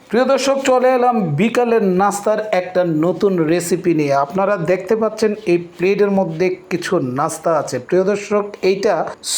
প্রিয় দর্শক, চলে এলাম বিকালের নাস্তার একটা নতুন রেসিপি নিয়ে। আপনারা দেখতে পাচ্ছেন এই প্লেটের মধ্যে কিছু নাস্তা আছে। প্রিয় দর্শক, এইটা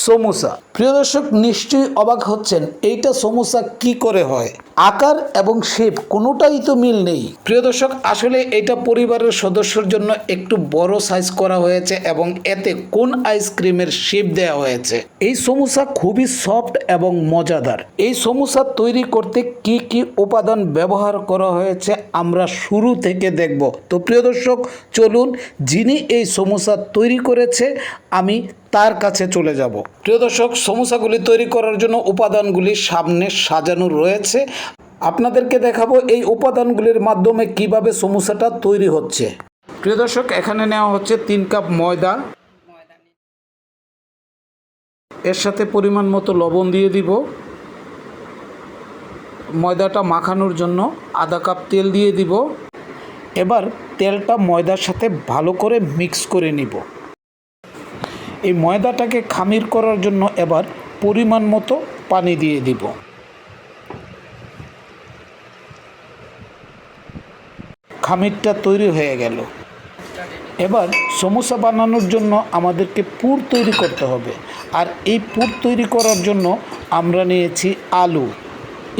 সমোসা। প্রিয় দর্শক, নিশ্চয়ই অবাক হচ্ছেন এইটা সমোসা কি করে হয়। আকার এবং শেপ কোনোটাই তো মিল নেই। প্রিয় দর্শক, আসলে এটা পরিবারের সদস্যর জন্য একটু বড় সাইজ করা হয়েছে এবং এতে কোন আইসক্রিমের শেপ দেওয়া হয়েছে। এই সমোসা খুবই সফট এবং মজাদার। এই সমোসা তৈরি করতে কি কি উপাদান ব্যবহার করা হয়েছে আমরা শুরু থেকে দেখব। তো প্রিয় দর্শক, চলুন যিনি এই সমোসা তৈরি করেছে আমি তার কাছে চলে যাব। প্রিয় দর্শক, সমোসাগুলি তৈরি করার জন্য উপাদানগুলি সামনে সাজানো রয়েছে। আপনাদেরকে দেখাবো এই উপাদানগুলির মাধ্যমে কিভাবে সমোসাটা তৈরি হচ্ছে। প্রিয় দর্শক, এখানে নেওয়া হচ্ছে 3 কাপ ময়দা। এর সাথে পরিমাণ মতো লবণ দিয়ে দিব। ময়দাটা মাখানোর জন্য আধা কাপ তেল দিয়ে দিব। এবার তেলটা ময়দার সাথে ভালো করে মিক্স করে নিব। এই ময়দাটাকে খামির করার জন্য এবার পরিমাণ মতো পানি দিয়ে দিব। খামিরটা তৈরি হয়ে গেল। এবার সমোসা বানানোর জন্য আমাদেরকে পুর তৈরি করতে হবে। আর এই পুর তৈরি করার জন্য আমরা নিয়েছি আলু।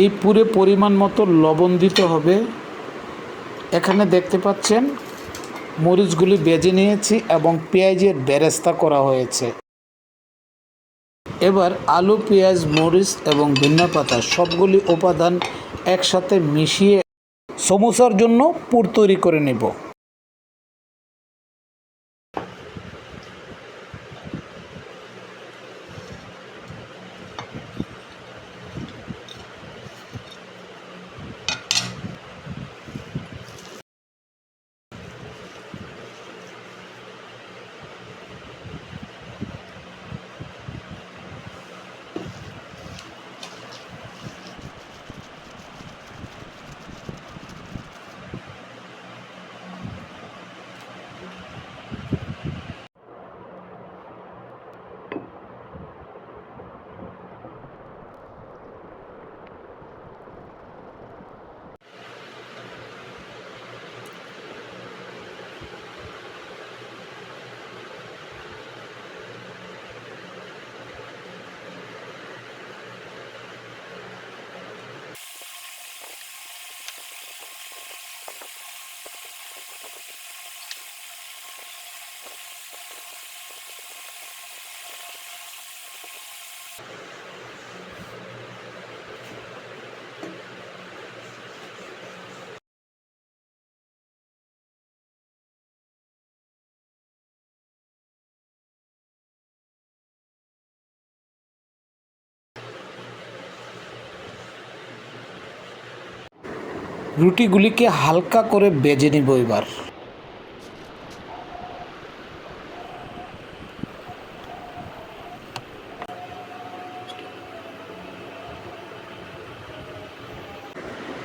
এই পুরে পরিমাণ মতো লবণ দিতে হবে। এখানে দেখতে পাচ্ছেন মরিচগুলি বেজে নিয়েছি এবং পেঁয়াজের বেরেস্তা করা হয়েছে। এবার আলু, পেঁয়াজ, মরিচ এবং ধনিয়া পাতা সবগুলি উপাদান একসাথে মিশিয়ে সমোসার জন্য পুর তৈরি করে নেব। রুটিগুলিকে হালকা করে বেজে নিব। এবার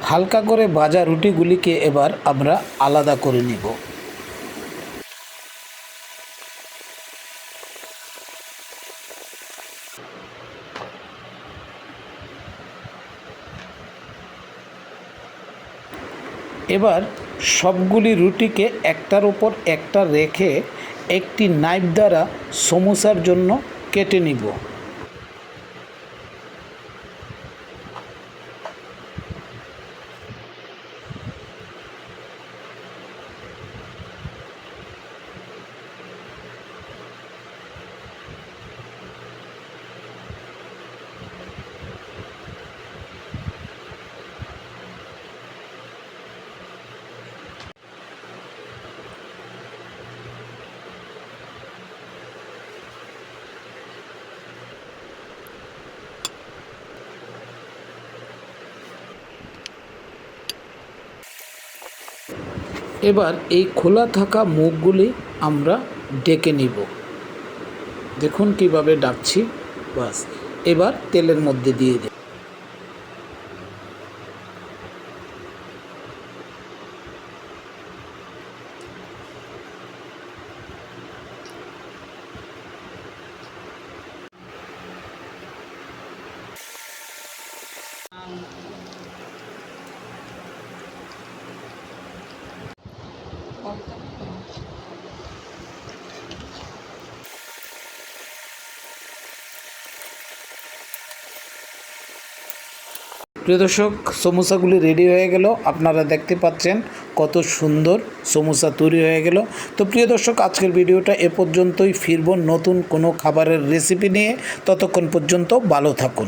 হালকা করে ভাজা রুটিগুলিকে এবার আমরা আলাদা করে নিব। এবার সবগুলি রুটিকে একটার উপর একটা রেখে একটি নাইফ দ্বারা সমোসার জন্য কেটে নিব। এবার এই খোলা থাকা মুখগুলি আমরা ডেকে নিব। দেখুন কিভাবে ডাকছি। বাস, এবার তেলের মধ্যে দিয়ে দিই। প্রিয় দর্শক, সমোসাগুলি রেডি হয়ে গেল। আপনারা দেখতে পাচ্ছেন কত সুন্দর সমোসা তৈরি হয়ে গেল। তো প্রিয় দর্শক, আজকের ভিডিওটা এ পর্যন্তই। ফিরব নতুন কোনো খাবারের রেসিপি নিয়ে। ততক্ষণ পর্যন্ত ভালো থাকুন।